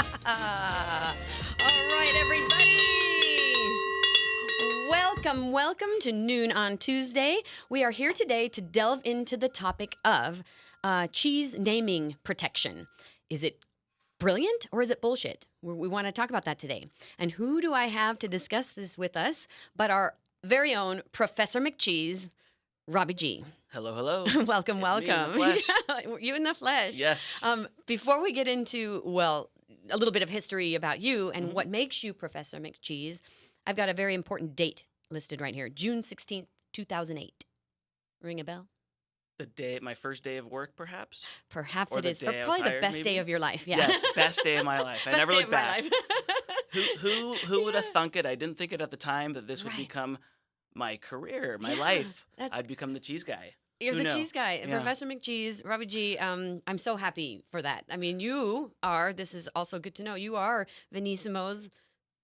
All right, everybody. Welcome to Noon on Tuesday. We are here today to delve into the topic of cheese naming protection. Is it brilliant or is it bullshit? We want to talk about that today. And who do I have to discuss this with us but our very own Professor McCheese, Robbie G. Hello, hello. welcome. It's me in the flesh. Yeah, you in the flesh. Yes. Before we get into, a little bit of history about you and what makes you Professor McCheese, I've got a very important date listed right here. June 16th, 2008. Ring a bell? My first day of work, perhaps? Perhaps Or it the is. day Or I was probably the hired, best maybe? day of your life. Yeah. Yes, best day of my life. I Best never day look of my back. life. Who would have thunk it? I didn't think it at the time that this would Right. become my career, my Yeah, life. that's- I'd become the cheese guy. You're Who the knew? cheese guy, Yeah. Professor McCheese, Robbie G. I'm so happy for that. I mean, this is also good to know, you are Venissimo's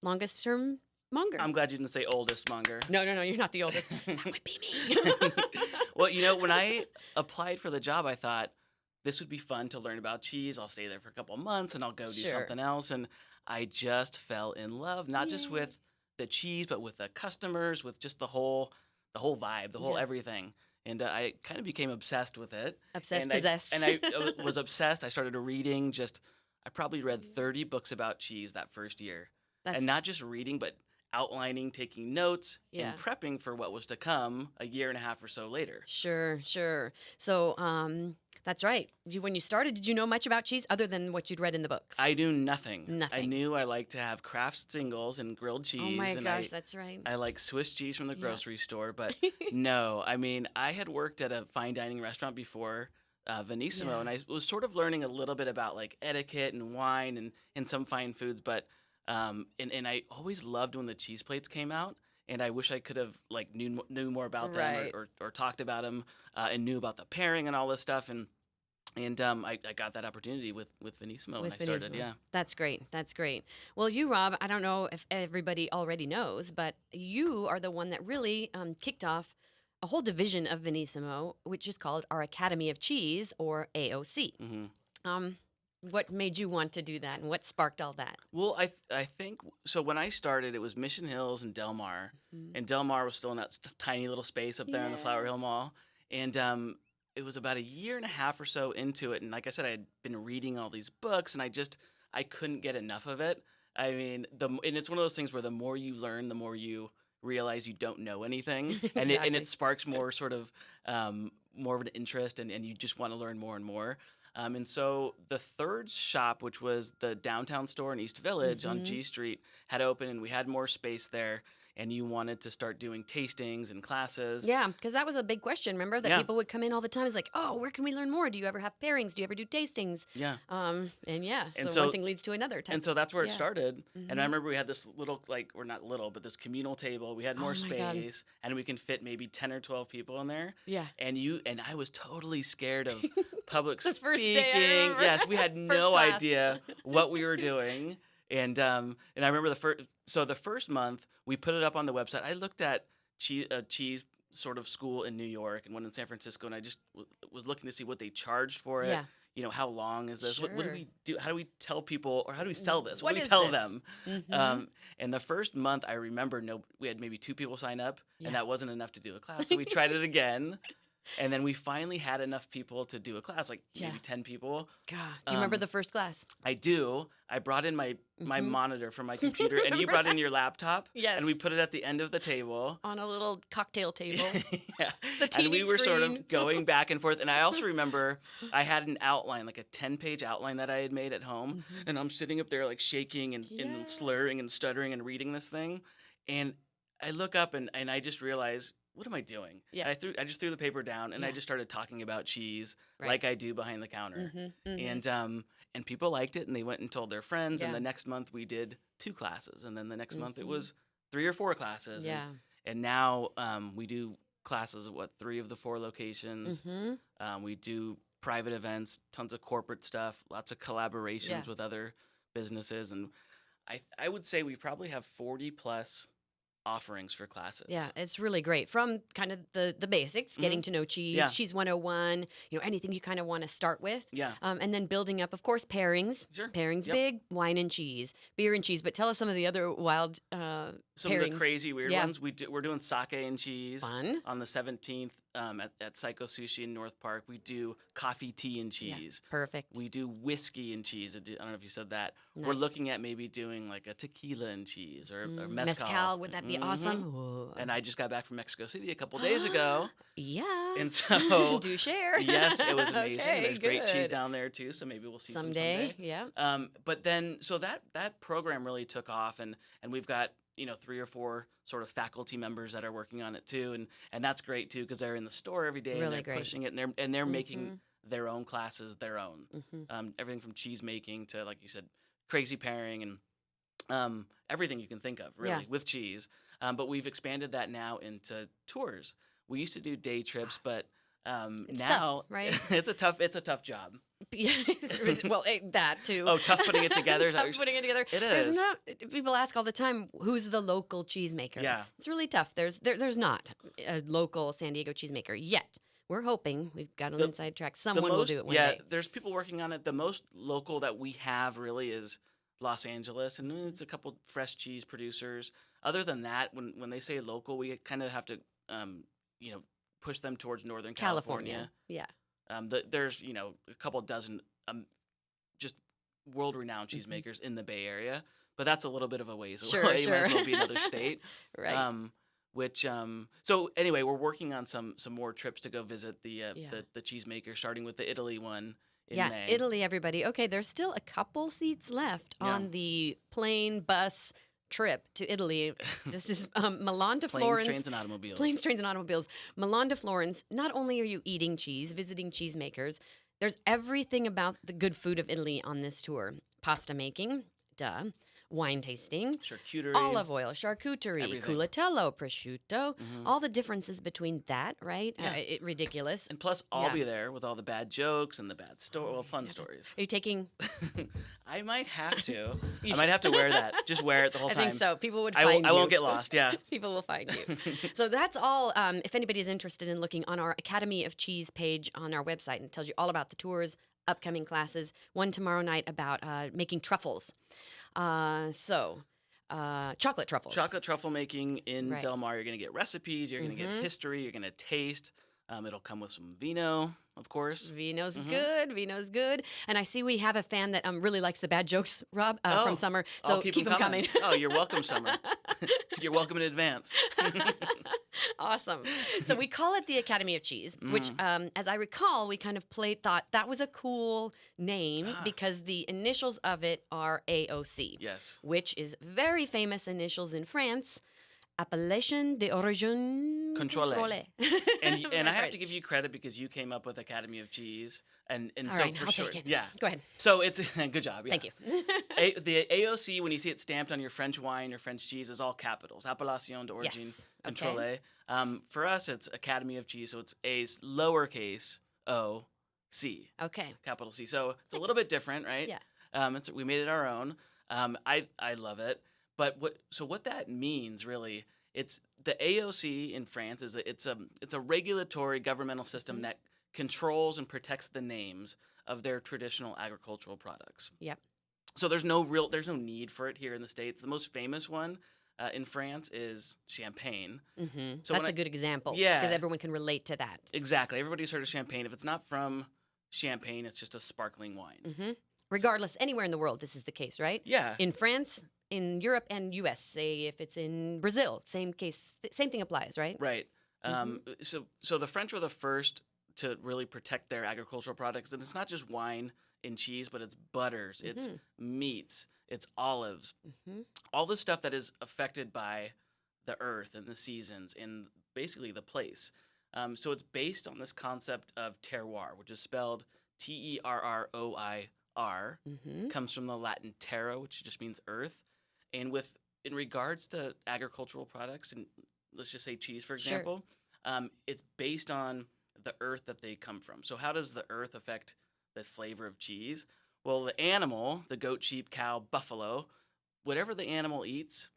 longest term monger. I'm glad you didn't say oldest monger. No, you're not the oldest. That would be me. Well, when I applied for the job, I thought this would be fun to learn about cheese. I'll stay there for a couple of months and I'll go do Sure. something else. And I just fell in love, not just with the cheese, but with the customers, with just the whole vibe, the whole Yeah. everything. And I kind of became obsessed with it. Obsessed, and possessed. I was obsessed. I started reading I probably read 30 books about cheese that first year. That's And not just reading, but outlining, taking notes, Yeah. and prepping for what was to come a year and a half or so later. Sure. So, that's right. When you started, did you know much about cheese other than what you'd read in the books? I knew nothing. I Nothing. knew I liked to have Kraft singles and grilled cheese. Oh my and gosh, that's right. I like Swiss cheese from the Yeah. grocery store, but no. I mean, I had worked at a fine dining restaurant before, Venissimo, Yeah. and I was sort of learning a little bit about like etiquette and wine and some fine foods, but and I always loved when the cheese plates came out. And I wish I could have like knew more about them Right. or talked about them and knew about the pairing and all this stuff. And I got that opportunity with Venissimo when With I started. Venissimo. Yeah. That's great. Well, you, Rob, I don't know if everybody already knows, but you are the one that really kicked off a whole division of Venissimo, which is called our Academy of Cheese, or AOC. hmm What made you want to do that, and what sparked all that? Well, I think so. When I started, it was Mission Hills and Del Mar, and Del Mar was still in that tiny little space up there in the Flower Yeah. Hill Mall. And it was about a year and a half or so into it, and like I said, I had been reading all these books, and I couldn't get enough of it. I mean, and it's one of those things where the more you learn, the more you realize you don't know anything, and Exactly. it sparks more sort of more of an interest, and you just want to learn more and more. And so the third shop, which was the downtown store in East Village on G Street, had opened, and we had more space there. And you wanted to start doing tastings and classes. Yeah, because that was a big question. Remember that Yeah. people would come in all the time. It's like, oh, where can we learn more? Do you ever have pairings? Do you ever do tastings? Yeah. So, so- one thing leads to another. And so that's where it Yeah. started. And Mhm. I remember we had this little, or not little, but this communal table. We had more Oh my God. space, and we can fit maybe 10 or 12 people in there. Yeah. And I was totally scared of public The speaking. first day, I remember. Yes, we had First no class. idea what we were doing. And I remember the first month we put it up on the website. I looked at cheese sort of school in New York and one in San Francisco, and I just was looking to see what they charged for it. Yeah. How long is this? What do Sure. we do? How do we tell people, or how do we sell this? What do we is tell this? them? Mhm. And the first month, I remember we had maybe 2 people sign up, Yeah. and that wasn't enough to do a class. So we tried it again, and then we finally had enough people to do a class, like Yeah. maybe 10 people. God, do you remember Um, the first class? I do. I brought in my Mhm. monitor from my computer, and you Remember brought in that? your laptop. Yes. And we put it at the end of the table. On a little cocktail table. Yeah. The And we TV were sort screen. of going back and forth. And I also remember I had an outline, like a 10-page outline that I had made at home. And I'm sitting up there like shaking and Yeah. slurring and stuttering and reading this thing. And I look up and I just realize, what am I doing? Yeah. And I just threw the paper down and I Yeah. just started talking about cheese Right. like I do behind the counter. Mhm. And people liked it, and they went and told their friends. Yeah. And the next month we did 2 classes, and then the next month it Mhm. was 3 or 4 classes. Yeah. And now we do classes at 3 of the 4 locations. Mhm. We do private events, tons of corporate stuff, lots of collaborations Yeah. with other businesses, and I would say we probably have 40 plus offerings for classes. Yeah, it's really great. From kind of the basics, getting to know cheese, Yeah. cheese 101, anything you kind of want to start with. Yeah. And then building up, of course, pairings. Sure. Pairings Yep. big, wine and cheese, beer and cheese. But tell us some of the other wild Some pairings. of the crazy weird Yeah. ones. We're doing sake and cheese Fun. on the 17th at Psycho Sushi in North Park. We do coffee, tea, and cheese. Yeah, perfect. We do whiskey and cheese. I don't know if you said that. We're Nice. looking at maybe doing like a tequila and cheese or mezcal. Mezcal, would that be awesome? Ooh. And I just got back from Mexico City a couple days ago. Yeah. And so do share. yes, it was amazing. Okay, There's great cheese good. down there too, so maybe we'll see some Someday, someday. yeah. But then, so that program really took off, and we've got 3 or 4 sort of faculty members that are working on it too, and that's great too because they're in the store every day and Really they're great. pushing it, and they're making their own classes their own. Everything from cheese making to, like you said, crazy pairing and everything you can think of really Yeah. with cheese. But we've expanded that now into tours. We used to do day trips, but It's now tough, right? it's a tough job. Yeah, well, that too. Oh, tough putting it together. Is that what Tough you're putting it together. It There's is. not. People ask all the time, "Who's the local cheesemaker?" Yeah. it's really tough. There's not a local San Diego cheesemaker yet. We're hoping we've got an inside track. Someone will do it one day. There's people working on it. The most local that we have really is Los Angeles, and it's a couple fresh cheese producers. Other than that, when they say local, we kind of have to, push them towards Northern California. Yeah. There's a couple dozen just world-renowned cheesemakers in the Bay Area, but that's a little bit of a ways away. Sure, You might as sure. well be another state. Right. So anyway, we're working on some more trips to go visit the cheesemaker, starting with the Italy one in Yeah, May. Italy, everybody. Okay, there's still a couple seats left Yeah. on the plane bus trip to Italy. This is Milan to Planes, Florence. trains, and automobiles. Planes, trains, and automobiles. Milan to Florence. Not only are you eating cheese, visiting cheesemakers, there's everything about the good food of Italy on this tour. Pasta making, duh. Wine tasting, Charcuterie. olive oil, charcuterie, Everything. culatello, prosciutto, all the differences between that, right? Yeah. Ridiculous. And plus, I'll Yeah. be there with all the bad jokes and the bad fun stories. Are you taking? I might have to. You I might have to wear that. Just wear it the whole I time. think so. People would I find won't, you. I won't get lost. Yeah. People will find you. So that's all. If anybody is interested in looking on our Academy of Cheese page on our website, and it tells you all about the tours, upcoming classes. One tomorrow night about making truffles. Chocolate truffles. Chocolate truffle making in Right. Del Mar. You're going to get recipes. You're going to get history. You're going to taste. It'll come with some vino, of course. Vino's good. Vino's good. And I see we have a fan that really likes the bad jokes, Rob, from Summer. So I'll keep them coming. Oh, you're welcome, Summer. You're welcome in advance. Awesome. So we call it the Academy of Cheese, which, as I recall, we kind of thought that was a cool name because the initials of it are AOC, Yes. which is very famous initials in France. Appellation d'origine Contrôlée. And I have to French. give you credit because you came up with Academy of Cheese, and All so right, for I'll sure, take it. yeah. Go ahead. So it's good job. Yeah. Thank you. The AOC, when you see it stamped on your French wine or French cheese, is all capitals. Appellation d'origine Yes, contrôlée. For us, it's Academy of Cheese, so it's A's lowercase O C, Okay. capital C. So it's a little bit different, right? Yeah. We made it our own. I love it. But what that means really, it's the AOC in France it's a regulatory governmental system that controls and protects the names of their traditional agricultural products. Yep. So there's no need for it here in the States. The most famous one in France is champagne. Mm-hmm. So That's when a good example. Yeah. Because everyone can relate to that. Exactly. Everybody's heard of champagne. If it's not from Champagne, it's just a sparkling wine. Mm-hmm. Regardless, anywhere in the world, this is the case, right? Yeah. In France, in Europe, and U.S. Say if it's in Brazil, same case, same thing applies, right? Right. So the French were the first to really protect their agricultural products, and it's not just wine and cheese, but it's butters, it's meats, it's olives, all the stuff that is affected by the earth and the seasons and basically the place. So it's based on this concept of terroir, which is spelled Terroir. Comes from the Latin terra, which just means earth. And in regards to agricultural products, and let's just say cheese, for example, it's based on the earth that they come from. So how does the earth affect the flavor of cheese? Well, the animal, the goat, sheep, cow, buffalo, whatever the animal eats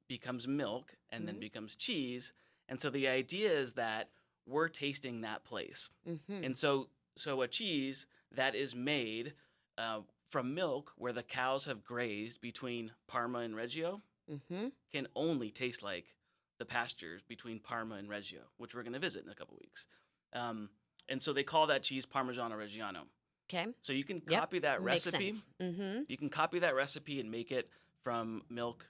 becomes milk and then Mhm. becomes cheese. And so the idea is that we're tasting that place. Mhm. And so a cheese that is made from milk where the cows have grazed between Parma and Reggio Mhm. can only taste like the pastures between Parma and Reggio, which we're going to visit in a couple weeks. And so they call that cheese Parmigiano Reggiano. Okay. So you can Yep. copy that Makes recipe. sense. Mhm. You can copy that recipe and make it from milk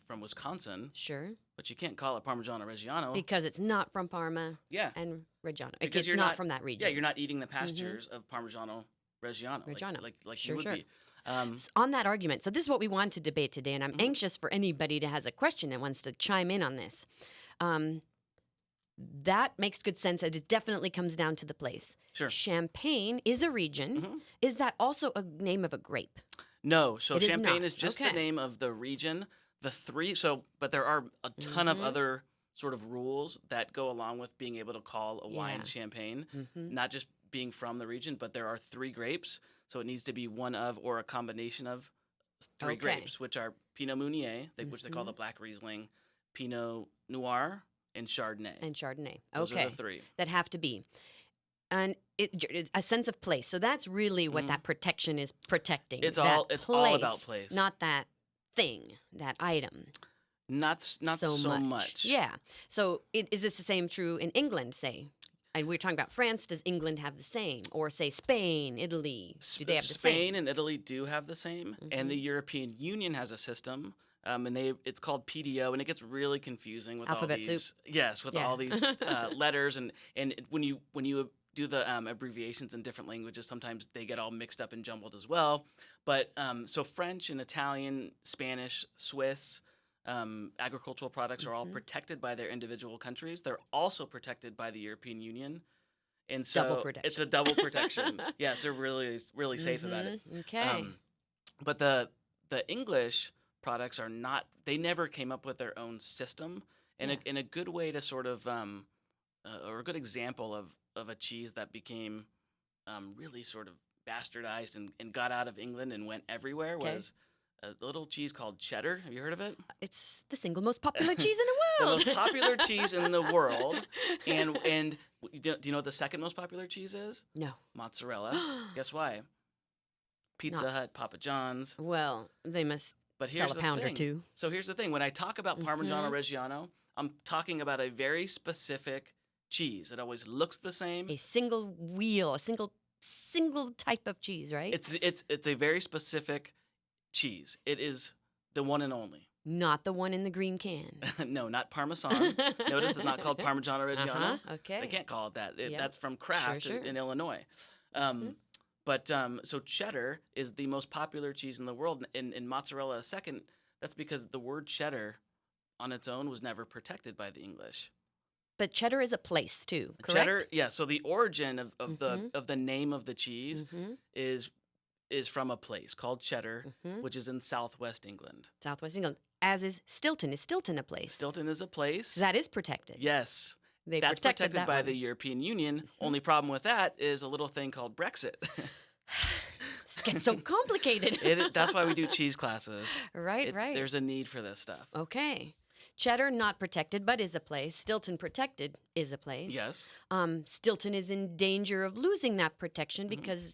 from Wisconsin, Sure. but you can't call it Parmigiano Reggiano. Because it's not from Parma Yeah, and Reggiano. because It's you're not from that region. Yeah, you're not eating the pastures of Parmigiano Reggiano, Reggiano. like Sure, you would sure. be. On that argument, so this is what we want to debate today, and I'm anxious for anybody that has a question and wants to chime in on this. Um, that makes good sense. It definitely comes down to the place. Sure. Champagne is a region. Mhm. Is that also a name of a grape? No, so It is Champagne not. is just the Okay. name of the region. But there are a ton of other sort of rules that go along with being able to call a wine Yeah. champagne, Mhm. not just being from the region, but there are 3 grapes. So it needs to be one of or a combination of 3 Okay. grapes, which are Pinot Meunier, which they call the black Riesling, Pinot Noir, and Chardonnay. And Chardonnay. Those Okay. are the 3. That have to be. And a sense of place. So that's really what that protection is protecting. It's that all about place. not that thing, that item. Not so much. Yeah. So is this the same true in England, say? And we're talking about France. Does England have the same? Or say Spain, Italy? Do they have the Spain same? and Italy do have the same, and the European Union has a system, and it's called PDO, and it gets really confusing with Alphabet all these. soup. Yes, with Yeah. all these letters, and when you do the abbreviations in different languages, sometimes they get all mixed up and jumbled as well. But so French and Italian, Spanish, Swiss. Agricultural products are all protected by their individual countries. They're also protected by the European Union. And so Double protection. it's a double protection. Yes, they're really safe about it. Okay. But the English products are not. They never came up with their own system. And a good way to sort of or a good example of a cheese that became really sort of bastardized and got out of England and went everywhere was a little cheese called cheddar. Have you heard of it? It's the single most popular cheese in the The world. most popular cheese in the world. And do you know what the second most popular cheese is? No. Mozzarella. Guess why? Pizza Hut, Papa John's. Well, they must But sell here's a the pound or thing. two. So here's the thing. When I talk about Parmigiano Reggiano, I'm talking about a very specific cheese. It always looks the same. A single wheel, a single type of cheese, right? It's a very specific cheese. It is the one and only. Not the one in the green can. No, not Parmesan. Notice it's not called Parmigiano Reggiano. Okay. They can't call it that. Yep. That's from Kraft Sure. in Illinois. But so cheddar is the most popular cheese in the world, and mozzarella is second. That's because the word cheddar on its own was never protected by the English. But cheddar is a place too, correct? Cheddar, yeah. So the origin of the name of the cheese is from a place called Cheddar, which is in southwest England. Southwest England. As is Stilton. Is Stilton a place? Stilton is a place. That is protected. Yes. They That's protected protected that by one. the European Union. Only problem with that is a little thing called Brexit. It's getting so complicated. That's why we do cheese classes. Right. There's a need for this stuff. Okay. Cheddar not protected, but is a place. Stilton protected is a place. Yes. Stilton is in danger of losing that protection because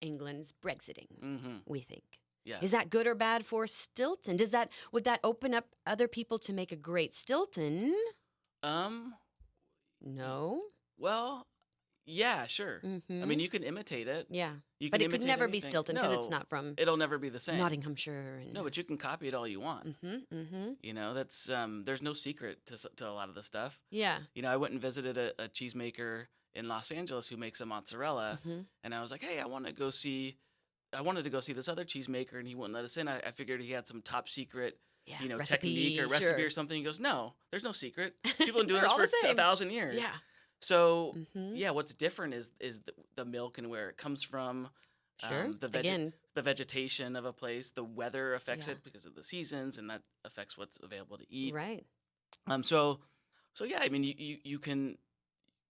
England's Brexiting, we think. Yeah. Is that good or bad for Stilton? Would that open up other people to make a great Stilton? No. Well, yeah, sure. I mean, you can imitate it. Yeah. You But can it could imitate never be anything. Stilton because it's No, not from It'll never be the same. Nottinghamshire. And... No, but you can copy it all you want. You know, that's there's no secret to a lot of the stuff. Yeah. You know, I went and visited a cheesemaker in Los Angeles who makes a mozzarella, and I was like, hey, I wanted to go see this other cheesemaker, and he wouldn't let us in. I figured he had some top secret, technique or recipe or something. He goes, no, there's no secret. People have been doing They're this all for the same. 1,000 years. Yeah. So yeah, what's different is the milk and where it comes from. Sure. The vegetation of a place, the weather affects Yeah. it because of the seasons, and that affects what's available to eat. Right. So yeah, I mean, you can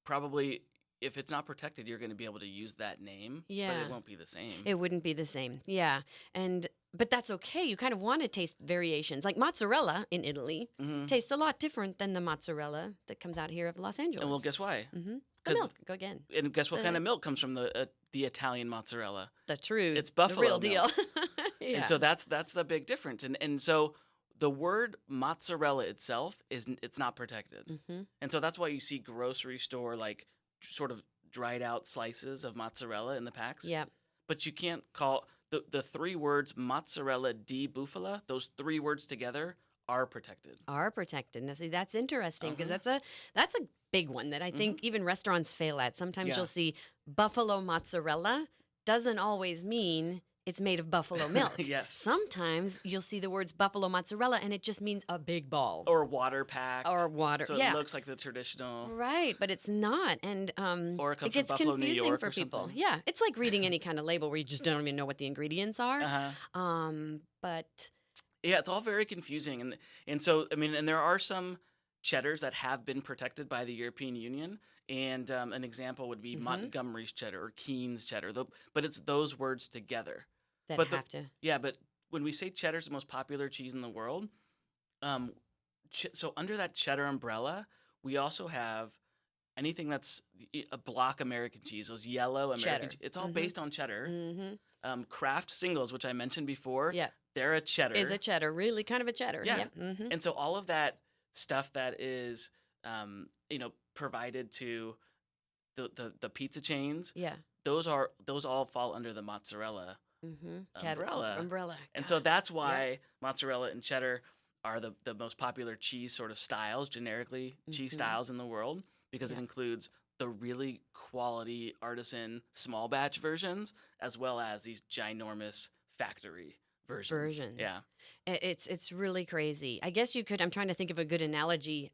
probably, if it's not protected, you're going to be able to use that name. Yeah. But it won't be the same. It wouldn't be the same. Yeah. And But that's okay. You kind of want to taste variations. Like mozzarella in Italy Hmm. tastes a lot different than the mozzarella that comes out here of Los Angeles. And well, guess why? The 'Cause- milk, go again. And guess what kind The of milk comes from the Italian mozzarella? the true, It's the buffalo real deal. milk. Yeah. And so that's the big difference. And so the word mozzarella itself it's not protected. hmm And so that's why you see grocery store like sort of dried out slices of mozzarella in the packs. Yeah. But you can't call the three words mozzarella di bufala, those three words together are protected. Are protected. Now, see, that's interesting because Uh-huh. that's a big one that I think even restaurants fail at. Sometimes Yeah. you'll see buffalo mozzarella doesn't always mean it's made of buffalo milk. Yes. Sometimes you'll see the words buffalo mozzarella and it just means a big ball Or water packed. or water. So yeah. it looks like the traditional. Right, but it's not, and Or it comes from gets Buffalo, New confusing York for or people. something. Yeah, it's like reading any kind of label where you just don't even know what the ingredients are. Uh-huh. But Yeah, it's all very confusing, and so I mean, and there are some cheddars that have been protected by the European Union, and an example would be Montgomery's cheddar or Keen's cheddar, but it's those words together. that But have to. Yeah, but when we say cheddar is the most popular cheese in the world, um, so under that cheddar umbrella, we also have anything that's a block American cheese, those yellow American. Cheddar. It's all based on cheddar. Mm-hmm. Kraft singles, which I mentioned before, Yeah, they're a cheddar. is a cheddar really kind of a cheddar? Yeah. Yep. Mm-hmm. And so all of that stuff that is, provided to the pizza chains, Yeah. those all fall under the mozzarella Mm-hmm. umbrella. Umbrella. And so God. that's why mozzarella and cheddar are the most popular cheese sort of styles, generically cheese Mhm. styles in the world, because it Yeah. includes the really quality artisan small batch versions as well as these ginormous factory versions. Yeah. It's really crazy. I guess you could. I'm trying to think of a good analogy.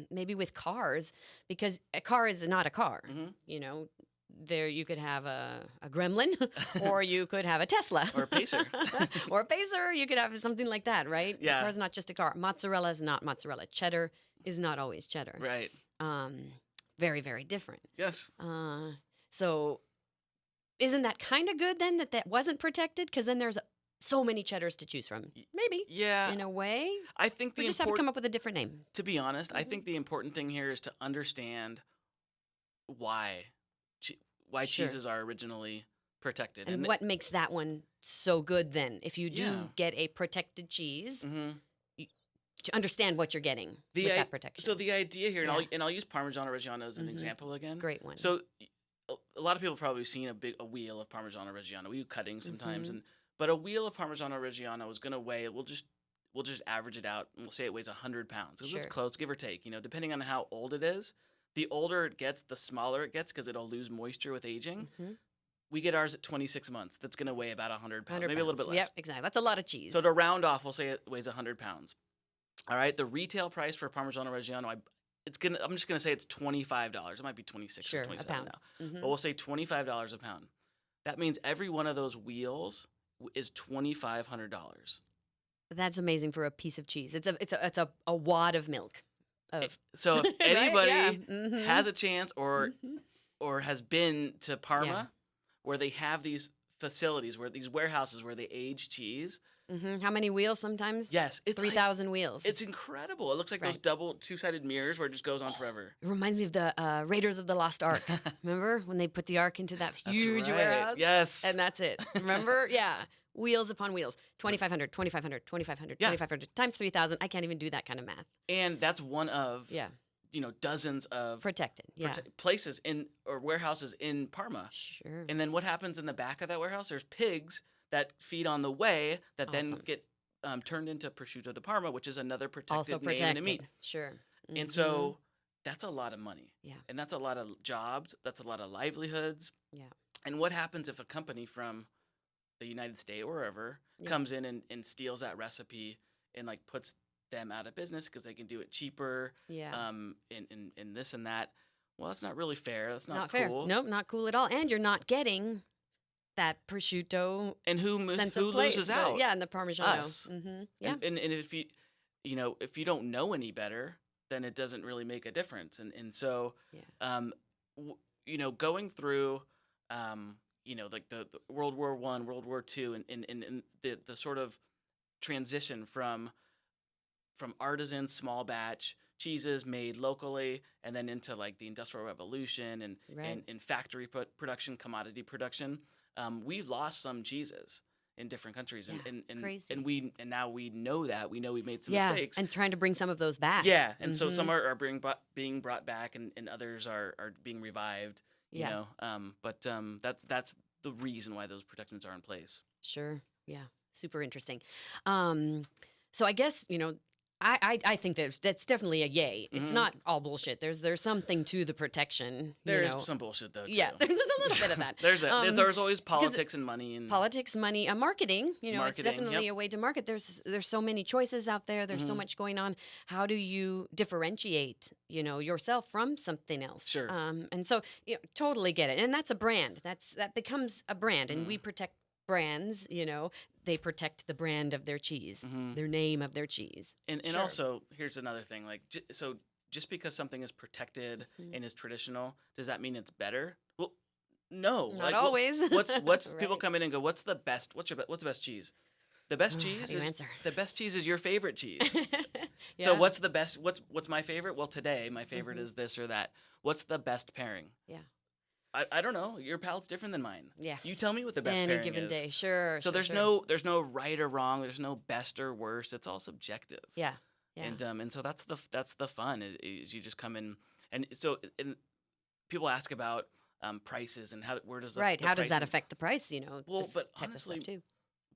Maybe with cars, because a car is not a car. Mhm. You know, there you could have a gremlin, or you could have a Tesla, Or a Pacer. or a Pacer. You could have something like that, right? Yeah. The car's not just a car. Mozzarella is not mozzarella. Cheddar is not always cheddar. Right. Very, very different. Yes. So, isn't that kind of good then that wasn't protected? Because then there's so many cheddars to choose from. Maybe Yeah. in a way. I think We the just have to important come up with a different name. to be honest, I think the important thing here is to understand why Sure. cheeses are originally protected. And what makes that one so good then? If you do Yeah. get a protected cheese, Mhm. to understand what you're getting The with i- that protection. So the idea here, and Yeah. I'll use Parmigiano Reggiano as an Mhm. example again. Great one. So a lot of people have probably seen a wheel of Parmigiano Reggiano. We do cuttings sometimes, Mhm. but a wheel of Parmigiano Reggiano is going to weigh. We'll just average it out, and we'll say it weighs 100 pounds. 'Cause it's Sure. close, give or take. Depending on how old it is. The older it gets, the smaller it gets because it'll lose moisture with aging. Mhm. We get ours at 26 months. That's going to weigh about 100 pounds, 100 maybe a little bit pounds. less. Yep, exactly. That's a lot of cheese. So to round off, we'll say it weighs 100 pounds. All right, the retail price for Parmigiano Reggiano, I'm just gonna say it's $25. It might be 26 Sure, or a 27 pound. now, Mhm. but we'll say $25 a pound. That means every one of those wheels is $2,500. That's amazing for a piece of cheese. It's a wad of milk. Of So if Right? anybody Yeah. Mhm. has a chance Mhm. or has been to Parma, Yeah. where they have these facilities, where these warehouses where they age cheese, Mhm. How many wheels sometimes? yes, it's 3,000 wheels. it's incredible. It looks like those Right. double two-sided mirrors where it just goes on forever. It reminds me of the Raiders of the Lost Ark. Remember when they put the ark into that That's huge right. warehouse? Yes. And that's it. Remember? Yeah. Wheels upon wheels. 2,500, 2,500, 2,500, Yeah. 2,500 times 3,000. I can't even do that kind of math. And that's one of Yeah. dozens of Protected. Yeah. places or warehouses in Parma. Sure. And then what happens in the back of that warehouse? There's pigs that feed on the way that then Awesome. get turned into prosciutto di Parma, which is another protected Also name in a protected. meat. Sure. And Mhm. so that's a lot of money. Yeah. And that's a lot of jobs. That's a lot of livelihoods. Yeah. And what happens if a company from the United States or wherever Yeah. comes in and steals that recipe and like puts them out of business because they can do it cheaper, Yeah. and this and that. Well, that's not really fair. That's not fair. cool. Nope, not cool at all. And you're not getting that prosciutto And who sense who of place. loses the- out? Yeah, and the Parmigiano. Us. Yeah. And if if you don't know any better, then it doesn't really make a difference. And so Yeah. going through like the World War One, World War Two, and the sort of transition from artisan small batch cheeses made locally, and then into like the Industrial Revolution Right. and factory production, commodity production. We've lost some cheeses in different countries, Yeah. and Crazy. now we know that we made some Yeah. mistakes. And trying to bring some of those back. Yeah, and so Mm-hmm. some are being brought back, and others are being revived. Yeah. But that's the reason why those protections are in place. Sure. Yeah. Super interesting. Um, so I guess, I think that's definitely a yay. It's Hmm. not all bullshit. There's something to the protection, There is some bullshit though Yeah, too. there's a little bit of that. There's always Because politics and money and politics, money, marketing, it's marketing. definitely Yep. a way to market. There's so many choices out there. There's so Hmm. much going on. How do you differentiate, yourself from something else? Sure. And so, totally get it. And that's a brand. That becomes a brand, and we protect brands. They protect the brand of their cheese, Hmm. their name of their cheese. And Sure. also here's another thing, like so just because something is protected Mhm. and is traditional, does that mean it's better? Well, no. Not Like always. what's people Right. come in and go, what's the best? What's the best cheese? The best How cheese do you is answer? the best cheese is your favorite cheese. Yeah. So what's the best? What's my favorite? Well, today my favorite Mhm. is this or that. What's the best pairing? Yeah. I don't know. Your palate's different than mine. Yeah. You tell me what the best Any pairing given is. day. Sure. So sure, there's no right or wrong. There's no best or worst. It's all subjective. Yeah. Yeah. And so that's the fun is you just come in and so and people ask about prices and where does Right. the How does that pricing. affect the price? Well, This but type honestly, of stuff too.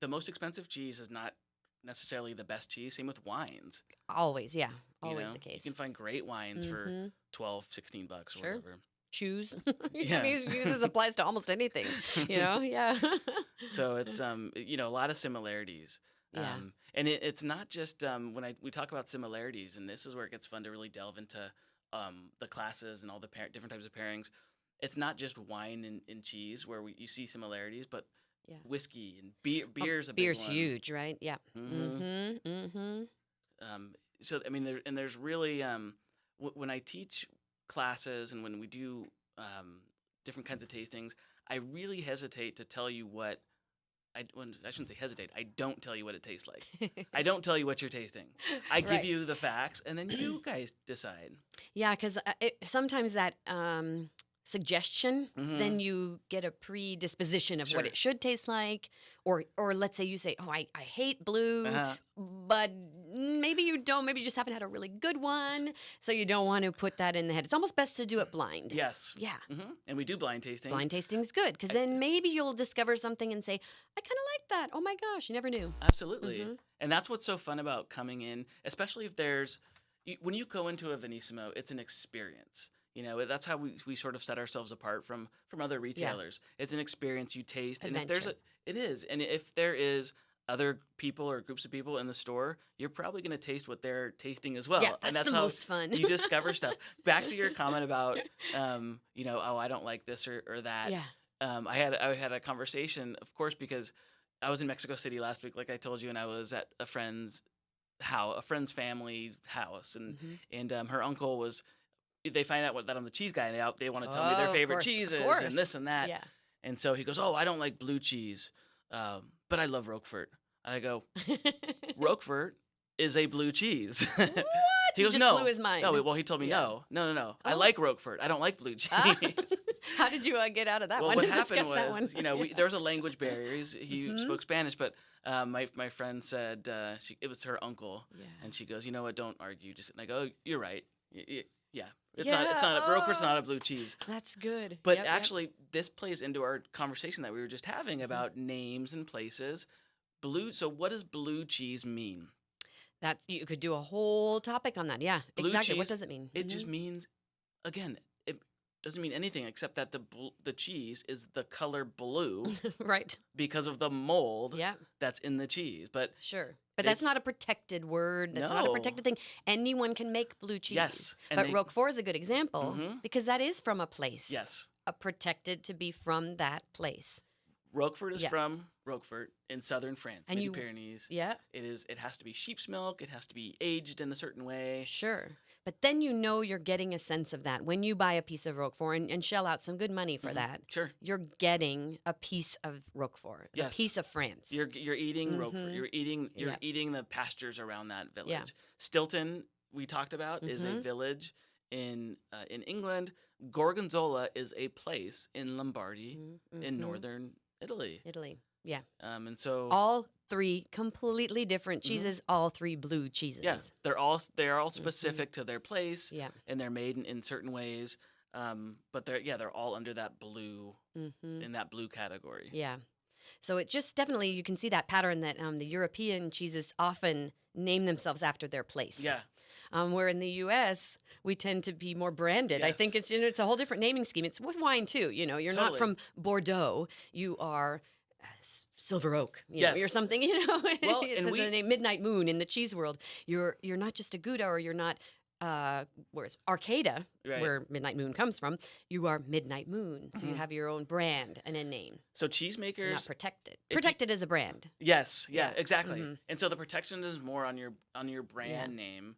the most expensive cheese is not necessarily the best cheese. Same with wines. Always, yeah, You always know, the case. you can find great wines for Mhm. 12, $16 or Sure. whatever. Shoes. Yeah. This applies to almost anything. Yeah. So it's a lot of similarities. Yeah. And it's not just when we talk about similarities, and this is where it gets fun to really delve into the classes and all the different types of pairings. It's not just wine and cheese where you see similarities, but Yeah. whiskey and beer's a big Beer's one. huge, right? Yeah. Hmm. Mm-hmm. So I mean, there's really when I teach classes and when we do different kinds of tastings, I really hesitate to tell you what I shouldn't say hesitate. I don't tell you what it tastes like. I don't tell you what you're tasting. I give Right. you the facts, and then you guys decide. Yeah, because sometimes that suggestion, Mhm. then you get a predisposition of Sure. what it should taste like, or let's say you say, "Oh, I hate blue," Uh-huh. but maybe you don't. Maybe you just haven't had a really good one, so you don't want to put that in the head. It's almost best to do it blind. Yes. Yeah. And we do blind tastings. Blind tasting's good because then maybe you'll discover something and say, "I kind of like that." Oh my gosh, you never knew. Absolutely. Mhm. And that's what's so fun about coming in, especially if when you go into a Venissimo, it's an experience. That's how we sort of set ourselves apart from other retailers. It's an experience you taste. And if Adventure. it is. And if there is other people or groups of people in the store, you're probably going to taste what they're tasting as well. Yeah, and that's that's the how most fun. you discover stuff. Back to your comment about, oh, I don't like this or that. Yeah. I had a conversation, of course, because I was in Mexico City last week, like I told you, and I was at a friend's family's house, and Mhm. her uncle was. They find out that I'm the cheese guy, and they want to tell me their Oh, of favorite course, of cheeses course. and this and that. Yeah. And so he goes, "Oh, I don't like blue cheese, but I love Roquefort." And I go, "Roquefort is a blue cheese." What? He You goes, just "No, blew his mind. no." Well, he told me, Yeah. no. I Oh. like Roquefort. I don't like blue cheese. Ah. How did you get out of that Well, one? what Discuss happened that was, one. there was a language barrier. He Mhm. spoke Spanish, but my friend said it was her uncle, Yeah. and she goes, "You know what? Don't argue." And I go, "Oh, you're right. Yeah, it's Yeah, not. Roquefort's not a blue cheese." That's good. But Yep, yep. actually, this plays into our conversation that we were just having about names and places. So what does blue cheese mean? You could do a whole topic on that. Yeah, Blue exactly. What cheese, does it mean? It just means, again, it doesn't mean anything except that the cheese is the color blue Right. because of the mold Yeah. that's in the cheese. But Sure. But that's It's- not a protected word. That's not a No. protected thing. Anyone can make blue cheese. Yes, and But they- Roquefort is a good example Mhm. because that is from a place. yes, Protected to be from that place. Roquefort is Yeah. from Roquefort in southern France, And Midi-Pyrenees. Yeah. It has to be sheep's milk. It has to be aged in a certain way. Sure. But then you know you're getting a sense of that when you buy a piece of Roquefort and shell out some good money for that. Sure. You're getting a piece of Roquefort, a Yes. piece of France. You're eating Roquefort. You're Yep. eating the pastures around that village. Yeah. Stilton, we talked about, is a village in England. Gorgonzola is a place in Lombardy in northern Italy. Yeah. And so All three completely different cheeses, all three blue cheeses. yeah, they're all specific to their place. Yeah. And they're made in certain ways. But they're all under that blue in that blue category. Yeah. So it just definitely, you can see that pattern that the European cheeses often name themselves after their place. Yeah. Where in the U.S. we tend to be more branded. I think Yes. it's a whole different naming scheme. It's with wine too. You're not Totally. from Bordeaux. You are Silver Oak. Yes. You're something. Well, It's and the we- name Midnight Moon in the cheese world. You're not just a Gouda, or you're not. Where's Arcada, Right. where Midnight Moon comes from? You are Midnight Moon, so you have your own brand and a name. So So you're not cheesemakers. protected. you- Protected as a brand. Yes, yeah, Yeah. exactly. And so the protection is more on your brand name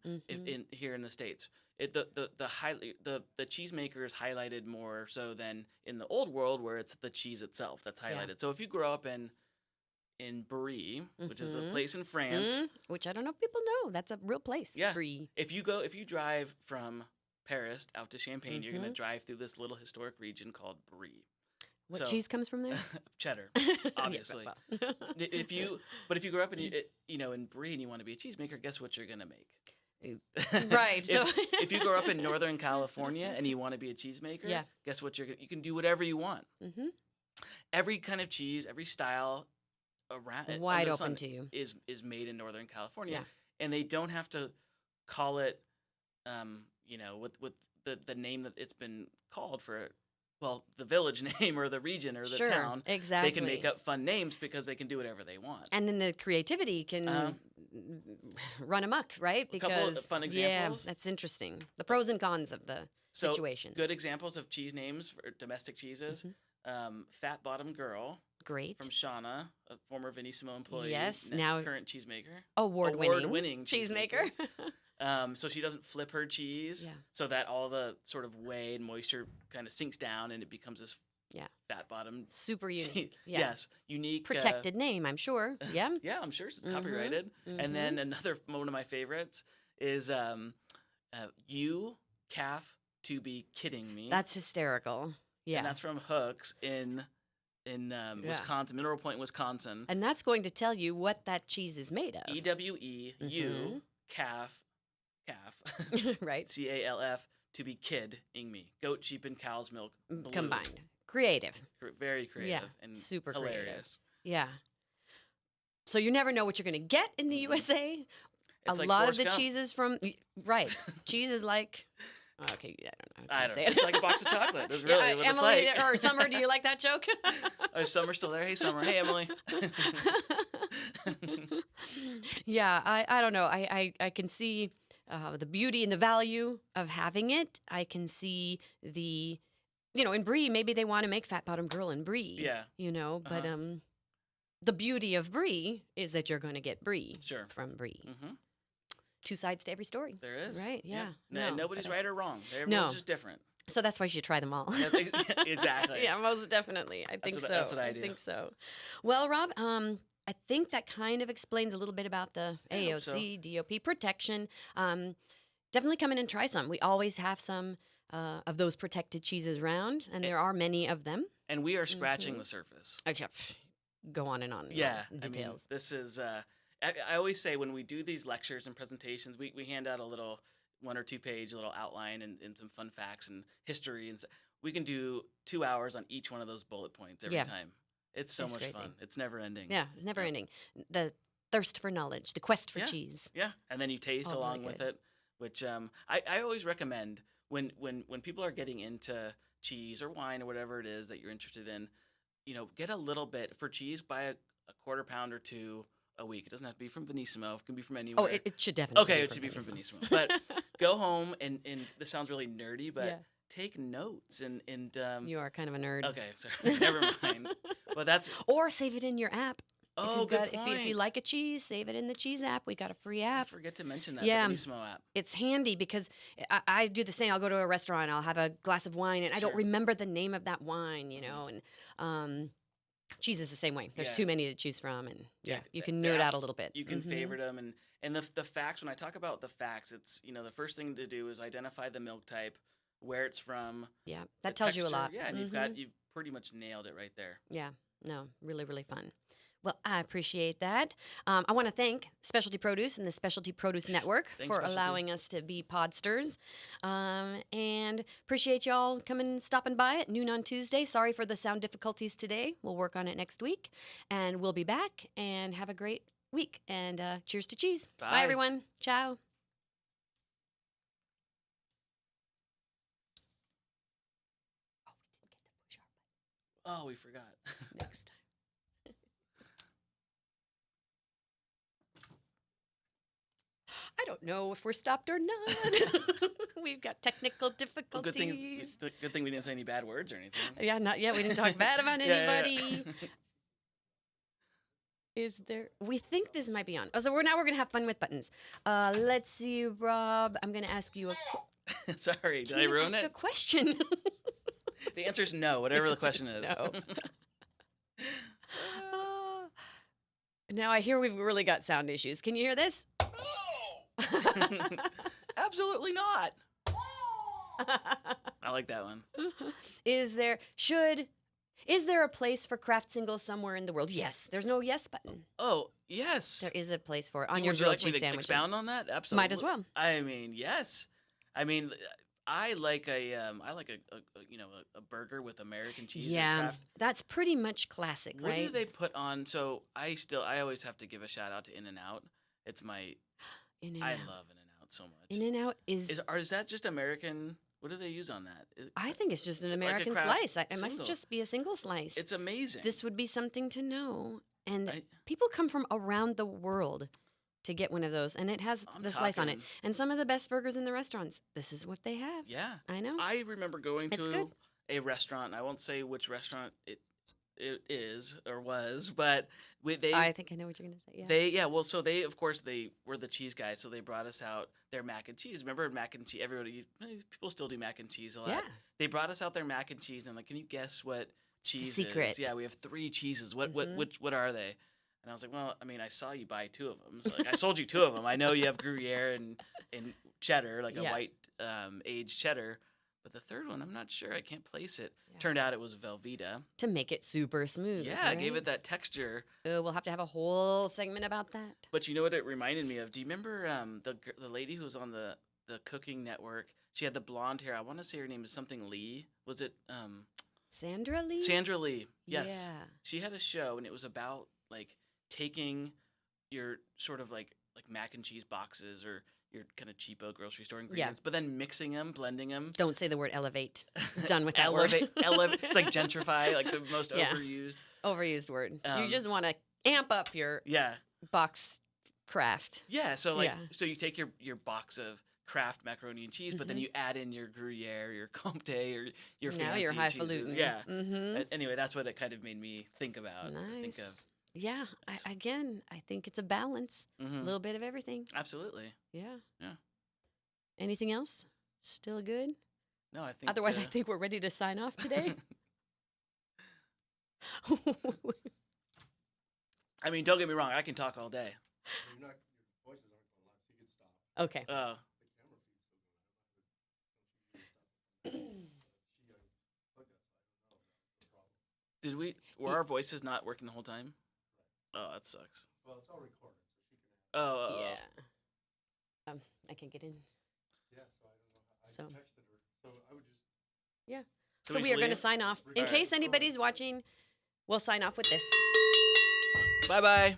here in the States. The cheesemaker is highlighted more so than in the old world, where it's the cheese itself that's highlighted. So if you grow up in Brie, which is a place in France, Which I don't know if people know. That's a real place. Yeah. Brie. if you drive from Paris out to Champagne, you're gonna drive through this little historic region called Brie. What So- cheese comes from there? Cheddar, Yeah, obviously. well. If you grow up in Brie and you want to be a cheesemaker, guess what you're gonna make? Right, so- if you grow up in Northern California and you want to be a cheesemaker, Yeah. guess what you can do whatever you want. Every kind of cheese, every style around Wide under the open sun to you. is made in Northern California, Yeah. and they don't have to call it, with the name that it's been called for. Well, the village name or the region or the Sure, town. exactly. They can make up fun names because they can do whatever they want. And then the creativity can run amok, right? A couple of fun examples? Yeah, that's interesting. The pros and cons of the So, situations. good examples of cheese names for domestic cheeses. Fat Bottom Girl Great. from Shauna, a former Venissimo employee. Yes, n- now current cheesemaker. Award-winning cheesemaker. So she doesn't flip her cheese, Yeah. so that all the sort of whey and moisture kind of sinks down, and it becomes this Yeah. fat bottom. Super cheese. unique. Yeah. Yes, unique. Protected name, I'm sure. Yeah. Yeah, I'm sure it's copyrighted. And then another one of my favorites is "You calf to be kidding me." That's hysterical. Yeah. And that's from Hooks in Wisconsin, Mineral Point, Wisconsin. And that's going to tell you what that cheese is made of. EWE calf Right. CALF to be kidding me. Goat, sheep, and cow's milk blue. Combined. Creative. Very creative Yeah, and super hilarious. creative. Yeah. So you never know what you're going to get in the USA. It's A like lot of Forrest the Gump. cheeses from cheese is like okay, I don't know. I How to don't say know. it. It's like a box of chocolate. That's really what Emily it's like. or Summer, do you like that joke? Oh, is Summer still there? Hey, Summer. Hey, Emily. Yeah, I don't know. I can see the beauty and the value of having it. I can see the, in Brie, maybe they want to make Fat Bottom Girl in Brie. Yeah. But the beauty of Brie is that you're going to get Brie Sure. from Brie. Mm-hmm. Two sides to every story. There is. Right, yeah. No, No, nobody's but I- right or wrong. Everyone's No. just different. So that's why you should try them all. Exactly. Yeah, most definitely. I think so. That's what I do. think so. Well, Rob, I think that kind of explains a little bit about the I hope so. AOC DOP protection. Definitely come in and try some. We always have some of those protected cheeses around, and there are many of them. And we are scratching Mm-hmm. the surface. Actually, go on and on. Yeah. details. I mean, this is. I always say when we do these lectures and presentations, we hand out a little 1 or 2 page little outline and some fun facts and history, and we can do 2 hours on each one of those bullet points every Yeah. time. It's so It's much crazy. fun. It's never ending. Yeah, never ending. The thirst for knowledge, the quest for Yeah. cheese. Yeah, and then you taste Oh, really along with good. it, which I always recommend when people are getting into cheese or wine or whatever it is that you're interested in, get a little bit for cheese. Buy a quarter pound or 2 a week. It doesn't have to be from Venissimo. It can be from anywhere. Oh, it should definitely. Okay, be it should be from Venissimo. Venissimo. But go home and this sounds really nerdy, but Yeah. take notes and You are kind of a nerd. okay, sorry, never mind. But that's Or save it in your app. Oh, good point. If you like a cheese, save it in the cheese app. We got a free I app. forget to mention that, Yeah. the Nismo app. It's handy because I do the same. I'll go to a restaurant, I'll have a glass of wine, and I don't Sure. remember the name of that wine, you know. And cheese is the same way. There's Yeah. too many to choose from, and Yeah, you the- can the nerd app- out a little bit. You can favorite them, and the facts. When I talk about the facts, it's the first thing to do is identify the milk type, where it's from. Yeah, the that tells you a texture. lot. Yeah, and you've pretty much nailed it right there. Yeah, no, really, really fun. Well, I appreciate that. I want to thank Specialty Produce and the Specialty Produce Network Thanks, for Specialty. allowing us to be podsters. And appreciate y'all stopping by at noon on Tuesday. Sorry for the sound difficulties today. We'll work on it next week. And we'll be back, and have a great week. And cheers to cheese. Bye. Bye everyone. Ciao. Oh, we forgot. Next time. I don't know if we're stopped or not. We've got technical Well, difficulties. good thing we didn't say any bad words or anything. Yeah, not yet. We didn't talk bad about Yeah, yeah, anybody. yeah. Is there? We think this might be on. Oh, so we're gonna have fun with buttons. Let's see, Rob. I'm gonna ask you a. Sorry, did I Can you ruin ask it? a question? The answer is no, whatever the question is. No. Now I hear we've really got sound issues. Can you hear this? Absolutely not. I like that one. Is there a place for craft singles somewhere in the world? Yes. There's no yes button. Oh, yes. There is a place for it on Would your you grilled like me cheese to sandwiches. expound on that? Absolutely. Might as well. I mean, yes. I mean, I like a burger with American cheese. or Yeah, Kraft. that's pretty much classic, What right? do they put on? So I always have to give a shout out to In-N-Out. It's my I love In-N-Out so much. In-N-Out is Is that just American? What do they use on that? I think it's just an a American Kraft slice. It must single. just be a single slice. It's amazing. This would be something to know. And I- people come from around the world to get one of those, and it has I'm the slice on it. talking- And some of the best burgers in the restaurants, this is what they have. Yeah. I know. I remember going It's to good. a restaurant. I won't say which restaurant it is or was, but they I think I know what you're going to say. Yeah. so they of course they were the cheese guys, so they brought us out their mac and cheese. Remember mac and cheese? People still do mac and cheese a lot. Yeah. They brought us out their mac and cheese, and I'm like, can you guess what cheese secret. is? Yeah, we have 3 cheeses. What Mhm. what are they? And I was like, well, I mean, I saw you buy 2 of them. So like, I sold you 2 of them. I know you have Gruyere and cheddar, like a Yeah. white aged cheddar. But the third one, I'm not sure. I can't place it. Yeah. Turned out it was Velveeta. To make it super smooth. Yeah, it gave right? it that texture. We'll have to have a whole segment about that. But you know what it reminded me of? Do you remember the lady who was on the Cooking Network? She had the blonde hair. I want to say her name is something Lee. Was it Sandra Lee? Sandra Lee? Yes. Yeah. She had a show, and it was about like taking your sort of like mac and cheese boxes or your kind of cheapo grocery store ingredients, but then mixing them, blending them. Don't say the word elevate. Done with that elevate, word. elevate. It's like gentrify, like the most Yeah. overused. Overused word. You Um, just want to amp up your Yeah, box craft. yeah. So Yeah. so you take your box of Kraft macaroni and cheese, but then you add in your Gruyere, your Comte, or your Now fancy you're cheeses. highfalutin. Yeah. Mm-hmm. Anyway, that's what it kind of made me think about. or Nice. Think of. Yeah. I think it's a balance. A Mhm. little bit of everything. Absolutely. Yeah. Yeah. Anything else? Still good? No, I think. Otherwise, I think we're ready to sign off today. I mean, don't get me wrong. I can talk all day. Your voices aren't going live, so you can stop. Okay. The camera feed's still going. She unplugged that, so I don't know if that was the problem. Did we? Were our voices not working the whole time? Oh, that sucks. Well, it's all recorded, so she can have Oh. Yeah. I can get in. Yeah, so I don't know how I So- texted her. So I would just Yeah. So So we we are going to leave? sign off. In Alright. case anybody's watching, we'll sign off with this. Bye bye.